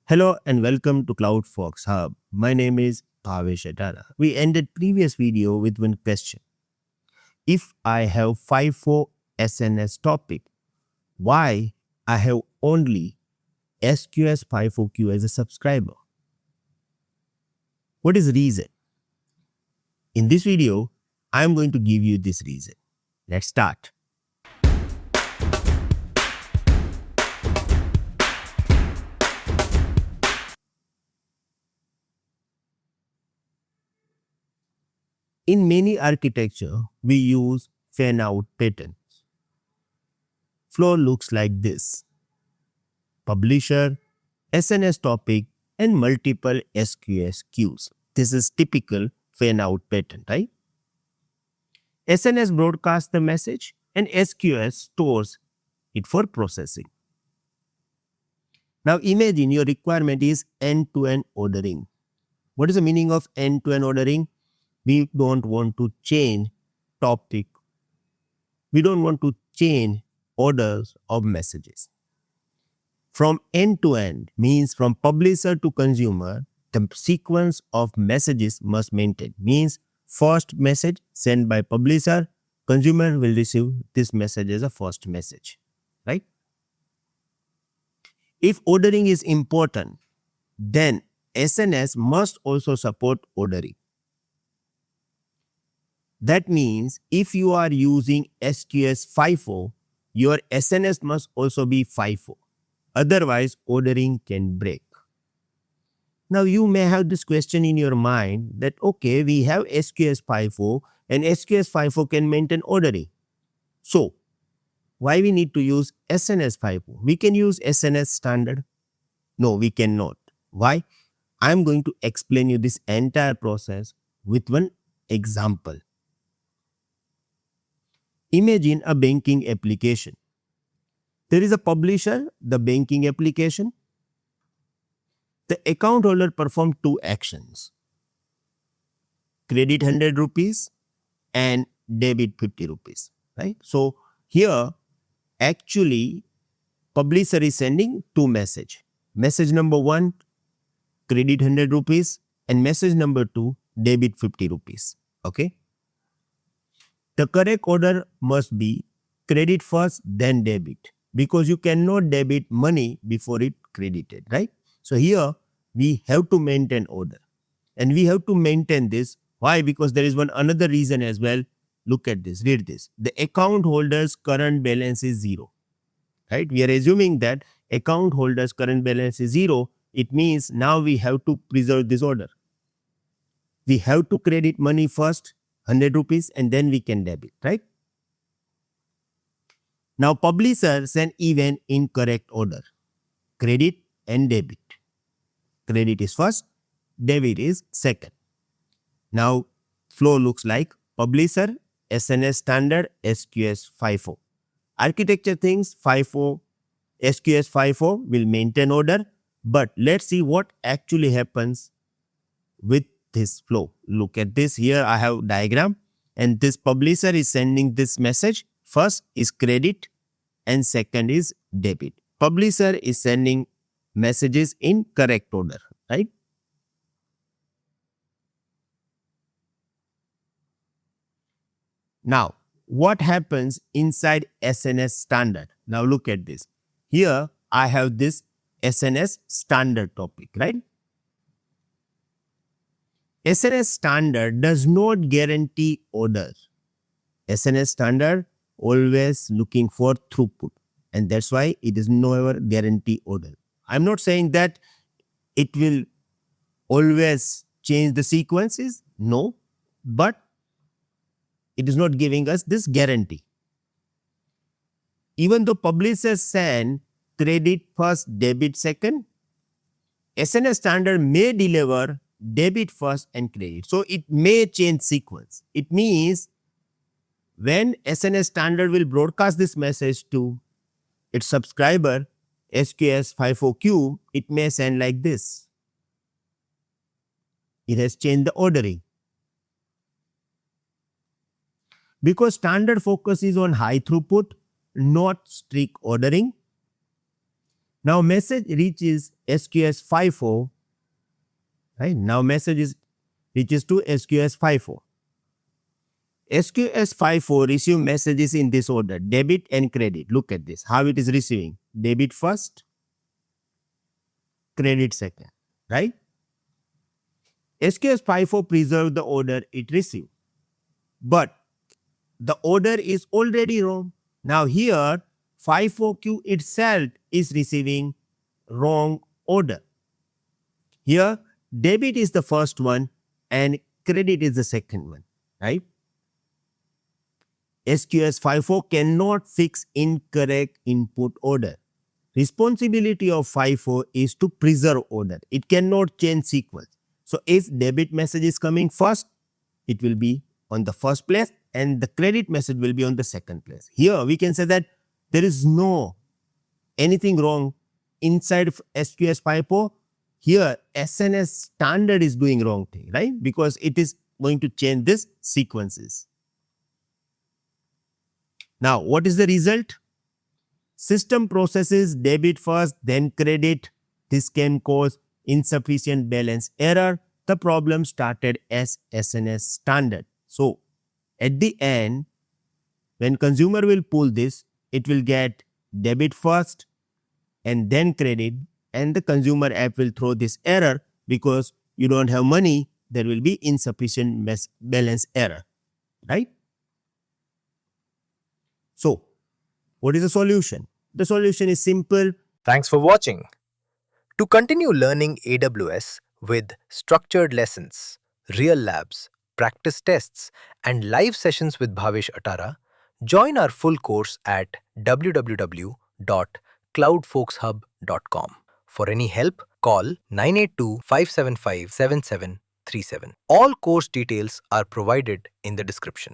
Hello and welcome to CloudFox Hub. My name is Bhavesh Atara. We ended previous video with one question. If I have FIFO SNS topic, why I have only SQS FIFO queue as a subscriber? What is the reason? In this video, I am going to give you this reason. Let's start. In many architecture, we use fan-out patterns. Flow looks like this. Publisher, SNS topic, and multiple SQS queues. This is typical fan-out pattern, right? SNS broadcasts the message and SQS stores it for processing. Now imagine your requirement is end-to-end ordering. What is the meaning of end-to-end ordering? We don't want to change topic. We don't want to change orders of messages. From end to end means from publisher to consumer, the sequence of messages must maintain. Means first message sent by publisher, consumer will receive this message as a first message, right? If ordering is important, then SNS must also support ordering. That means if you are using SQS FIFO, your SNS must also be FIFO. Otherwise, ordering can break. Now, you may have this question in your mind that, okay, we have SQS FIFO and SQS FIFO can maintain ordering. So, why we need to use SNS FIFO? We can use SNS standard. No, we cannot. Why? I'm going to explain you this entire process with one example. Imagine a banking application. There is a publisher, the banking application. The account holder performed two actions. Credit 100 rupees and debit 50 rupees. Right? So here actually publisher is sending two messages. Message number 1, credit 100 rupees, and message number 2, debit 50 rupees. Okay? The correct order must be credit first, then debit, because you cannot debit money before it credited, right? So here we have to maintain order, and we have to maintain this. Why? Because there is one another reason as well. Look at this, read this. The account holder's current balance is 0, right? We are assuming that account holder's current balance is 0. It means now we have to preserve this order. We have to credit money first, 100 rupees, and then we can debit, right? Now, publisher send even incorrect order. Credit and debit. Credit is first, debit is second. Now, flow looks like publisher, SNS standard, SQS FIFO. Architecture thinks FIFO, SQS FIFO will maintain order, but let's see what actually happens with this flow. Look at this. Here I have diagram, and this publisher is sending this message. First is credit and second is debit. Publisher is sending messages in correct order, right? Now, what happens inside SNS standard? Now look at this. Here I have this SNS standard topic, right? SNS standard does not guarantee order. SNS standard always looking for throughput, and that's why it is never guarantee order. I'm not saying that it will always change the sequences, no, but it is not giving us this guarantee. Even though publishers send credit first, debit second, SNS standard may deliver debit first and credit. So it may change sequence. It means when SNS standard will broadcast this message to its subscriber, SQS FIFO queue, it may send like this. It has changed the ordering. Because standard focus is on high throughput, not strict ordering, Now message reaches SQS FIFO, right? Now reaches to SQS FIFO. SQS FIFO receive messages in this order, debit and credit. Look at this, how it is receiving. Debit first, credit second, right? SQS FIFO preserve the order it received, but the order is already wrong. Now here, FIFO queue itself is receiving wrong order. Here, debit is the first one and credit is the second one, right? SQS FIFO cannot fix incorrect input order. Responsibility of FIFO is to preserve order. It cannot change sequence. So if debit message is coming first, it will be on the first place and the credit message will be on the second place. Here we can say that there is no anything wrong inside of SQS FIFO. Here SNS standard is doing wrong thing, right? Because it is going to change this sequences. Now what is the result? System processes debit first, then credit. This can cause insufficient balance error. The problem started as SNS standard. So at the end, when consumer will pull this, it will get debit first and then credit, and the consumer app will throw this error because you don't have money, there will be insufficient balance error, right? So what is the solution? The solution is simple. Thanks for watching. To continue learning AWS with structured lessons, real labs, practice tests, and live sessions with Bhavesh Atara, join our full course at www.cloudfolkshub.com. For any help, call 982-575-7737. All course details are provided in the description.